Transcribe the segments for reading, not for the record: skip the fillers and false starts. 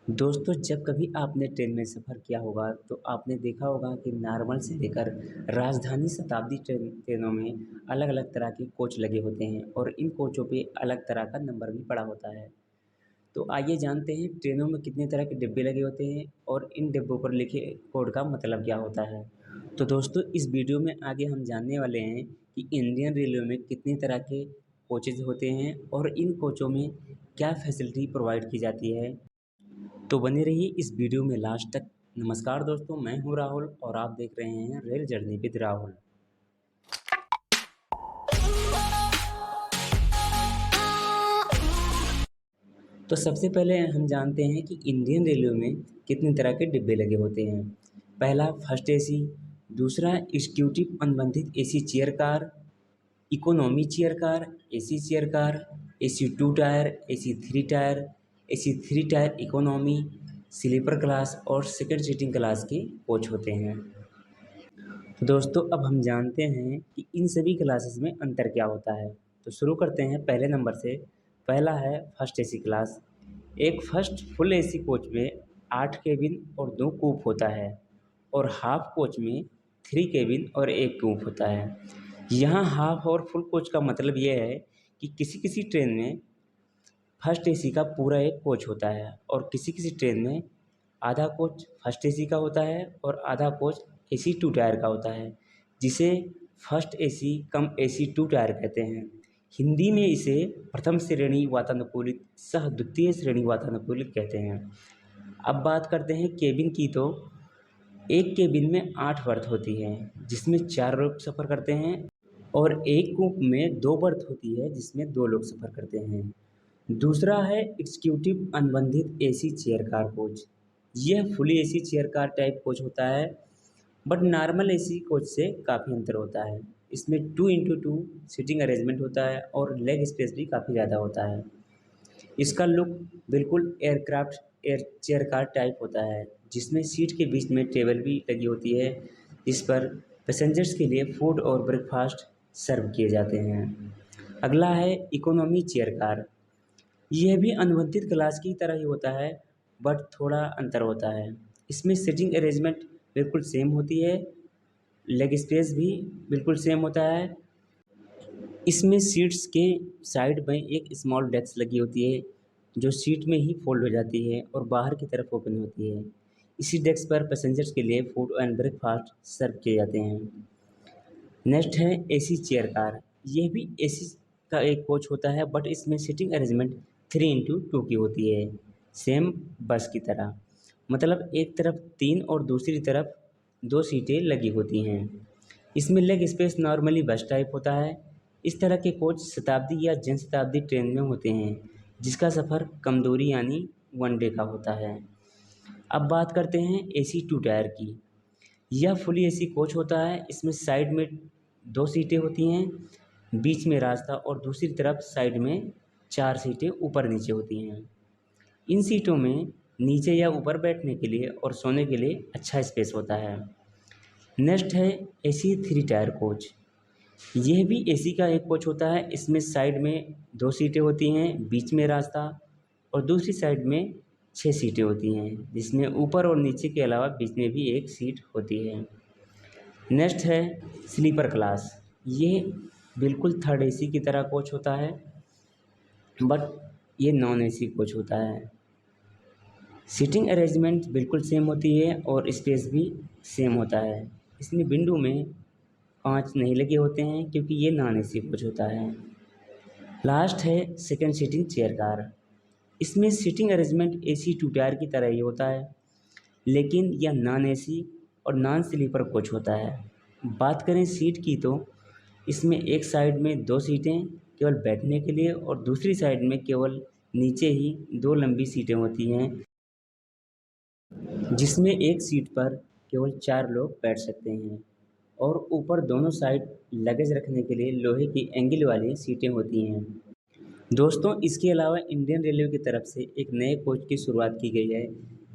दोस्तों, जब कभी आपने ट्रेन में सफ़र किया होगा तो आपने देखा होगा कि नॉर्मल से लेकर राजधानी शताब्दी ट्रेनों में अलग-अलग तरह के कोच लगे होते हैं और इन कोचों पे अलग तरह का नंबर भी पड़ा होता है। तो आइए जानते हैं ट्रेनों में कितने तरह के डिब्बे लगे होते हैं और इन डिब्बों पर लिखे कोड का मतलब क्या होता है। तो दोस्तों, इस वीडियो में आगे हम जानने वाले हैं कि इंडियन रेलवे में कितने तरह के कोचेज़ होते हैं और इन कोचों में क्या फैसिलिटी प्रोवाइड की जाती है। तो बने रहिए इस वीडियो में लास्ट तक। नमस्कार दोस्तों, मैं हूं राहुल और आप देख रहे हैं रेल जर्नी विद राहुल। तो सबसे पहले हम जानते हैं कि इंडियन रेलवे में कितने तरह के डिब्बे लगे होते हैं। पहला फर्स्ट एसी, दूसरा एग्जीक्यूटिव अनुबंधित AC chair car, economy chair car, AC chair car, AC two tier, AC three tier, AC three tier economy, sleeper class और सेकंड सीटिंग क्लास के कोच होते हैं। दोस्तों, अब हम जानते हैं कि इन सभी क्लासेस में अंतर क्या होता है। तो शुरू करते हैं पहले नंबर से। पहला है फर्स्ट एसी क्लास। एक फर्स्ट फुल एसी कोच में 8 केबिन और 2 कूप होता है और हाफ कोच में 3 केबिन और 1 कूप होता है। यहाँ हाफ और फुल कोच का मतलब ये है कि किसी किसी ट्रेन में फर्स्ट एसी का पूरा एक कोच होता है और किसी किसी ट्रेन में आधा कोच फर्स्ट एसी का होता है और आधा कोच एसी टू टायर का होता है, जिसे first AC cum AC two tier कहते हैं। हिंदी में इसे प्रथम श्रेणी वातानुकूलित सह द्वितीय श्रेणी वातानुकूलित कहते हैं। अब बात करते हैं केबिन की। तो एक केबिन में 8 बर्थ होती है जिसमें 4 लोग सफ़र करते हैं और एक कूप में 2 बर्थ होती है जिसमें 2 लोग सफ़र करते हैं। दूसरा है एग्जीक्यूटिव अनुबंधित एसी चेयर कार कोच। यह fully AC chair car type coach होता है, बट नॉर्मल एसी कोच से काफ़ी अंतर होता है। इसमें 2x2 सीटिंग अरेंजमेंट होता है और लेग स्पेस भी काफ़ी ज़्यादा होता है। इसका लुक बिल्कुल aircraft air chair car type होता है, जिसमें सीट के बीच में टेबल भी लगी होती है, जिस पर पैसेंजर्स के लिए फूड और ब्रेकफास्ट सर्व किए जाते हैं। अगला है इकोनॉमी चेयर कार। यह भी अनुबंधित क्लास की तरह ही होता है, बट थोड़ा अंतर होता है। इसमें सीटिंग अरेंजमेंट बिल्कुल सेम होती है, लेग स्पेस भी बिल्कुल सेम होता है। इसमें सीट्स के साइड में एक स्मॉल डेस्क लगी होती है जो सीट में ही फोल्ड हो जाती है और बाहर की तरफ ओपन होती है। इसी डेस्क पर पैसेंजर्स के लिए फूड एंड ब्रेकफास्ट सर्व किए जाते हैं। नेक्स्ट है एसी चेयर कार। यह भी एसी का एक कोच होता है, बट इसमें सीटिंग अरेंजमेंट 3x2 की होती है, सेम बस की तरह। मतलब एक तरफ 3 और दूसरी तरफ 2 सीटें लगी होती हैं। इसमें लेग स्पेस नॉर्मली बस टाइप होता है। इस तरह के कोच शताब्दी या जन शताब्दी ट्रेन में होते हैं, जिसका सफ़र कम दूरी यानी 1 डे का होता है। अब बात करते हैं एसी टू टायर की। यह फुली एसी कोच होता है। इसमें साइड में 2 सीटें होती हैं, बीच में रास्ता और दूसरी तरफ साइड में 4 सीटें ऊपर नीचे होती हैं। इन सीटों में नीचे या ऊपर बैठने के लिए और सोने के लिए अच्छा स्पेस होता है। नेक्स्ट है एसी थ्री टायर कोच। यह भी एसी का एक कोच होता है। इसमें साइड में 2 सीटें होती हैं, बीच में रास्ता और दूसरी साइड में 6 सीटें होती हैं, जिसमें ऊपर और नीचे के अलावा बीच में भी 1 सीट होती है। नेक्स्ट है स्लीपर क्लास। ये बिल्कुल थर्ड एसी की तरह कोच होता है, बट ये नॉन एसी कोच होता है। सीटिंग अरेंजमेंट बिल्कुल सेम होती है और स्पेस भी सेम होता है। इसमें विंडो में 5 नहीं लगे होते हैं क्योंकि ये नॉन एसी कोच होता है। लास्ट है सेकंड सीटिंग चेयर कार। इसमें seating arrangement AC two tier की तरह ही होता है, लेकिन यह नॉन एसी और नॉन स्लीपर कोच होता है। बात करें सीट की तो इसमें एक साइड में 2 सीटें केवल बैठने के लिए और दूसरी साइड में केवल नीचे ही 2 लंबी सीटें होती हैं, जिसमें एक सीट पर केवल 4 लोग बैठ सकते हैं और ऊपर दोनों साइड लगेज रखने के लिए लोहे की एंगल वाली सीटें होती हैं। दोस्तों, इसके अलावा इंडियन रेलवे की तरफ से एक नए कोच की शुरुआत की गई है,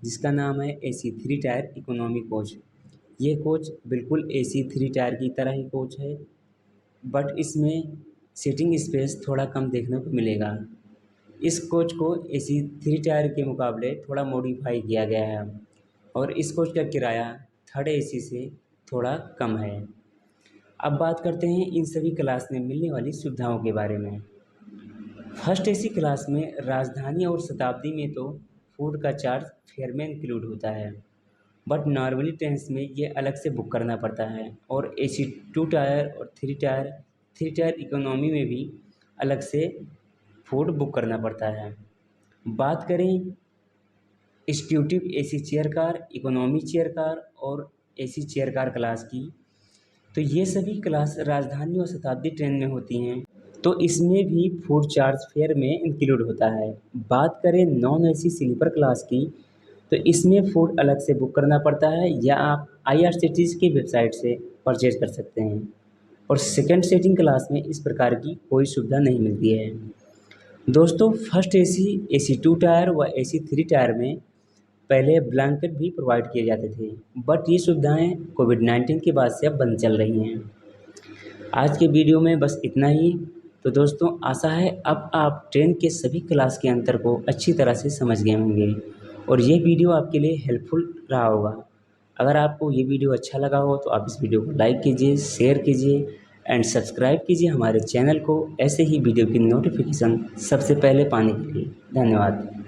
जिसका नाम है AC three tier economy coach. ये कोच बिल्कुल एसी थ्री टायर की तरह ही कोच है, बट इसमें सीटिंग स्पेस थोड़ा कम देखने को मिलेगा। इस कोच को एसी 3 टायर के मुकाबले थोड़ा मॉडिफाई किया गया है और इस कोच का किराया थर्ड एसी से थोड़ा कम है। अब बात करते हैं इन सभी क्लास में मिलने वाली सुविधाओं के बारे में। फर्स्ट एसी क्लास में राजधानी और शताब्दी में तो फूड का चार्ज फेयर में इंक्लूड होता है, बट नॉर्मली ट्रेन्स में ये अलग से बुक करना पड़ता है। और एसी 2 टायर और 3 टायर इकोनॉमी में भी अलग से फूड बुक करना पड़ता है। बात करें executive AC chair car, economy chair car और एसी चेयर कार क्लास की, तो ये सभी क्लास राजधानी और शताब्दी ट्रेन में होती हैं, तो इसमें भी फूड चार्ज फेयर में इंक्लूड होता है। बात करें नॉन एसी स्लीपर क्लास की, तो इसमें फूड अलग से बुक करना पड़ता है या आप आईआरसीटीसी की वेबसाइट से परचेज कर सकते हैं। और सेकंड सीटिंग क्लास में इस प्रकार की कोई सुविधा नहीं मिलती है। दोस्तों, फर्स्ट एसी, एसी 2 टायर व एसी 3 टायर में पहले ब्लैंकेट भी प्रोवाइड किए जाते थे, बट ये सुविधाएं कोविड-19 के बाद से अब बंद चल रही हैं। आज के वीडियो में बस इतना ही। तो दोस्तों, आशा है अब आप ट्रेन के सभी क्लास के अंतर को अच्छी तरह से समझ गए होंगे और ये वीडियो आपके लिए हेल्पफुल रहा होगा। अगर आपको ये वीडियो अच्छा लगा हो तो आप इस वीडियो को लाइक कीजिए, शेयर कीजिए एंड सब्सक्राइब कीजिए हमारे चैनल को, ऐसे ही वीडियो की नोटिफिकेशन सबसे पहले पाने के लिए। धन्यवाद।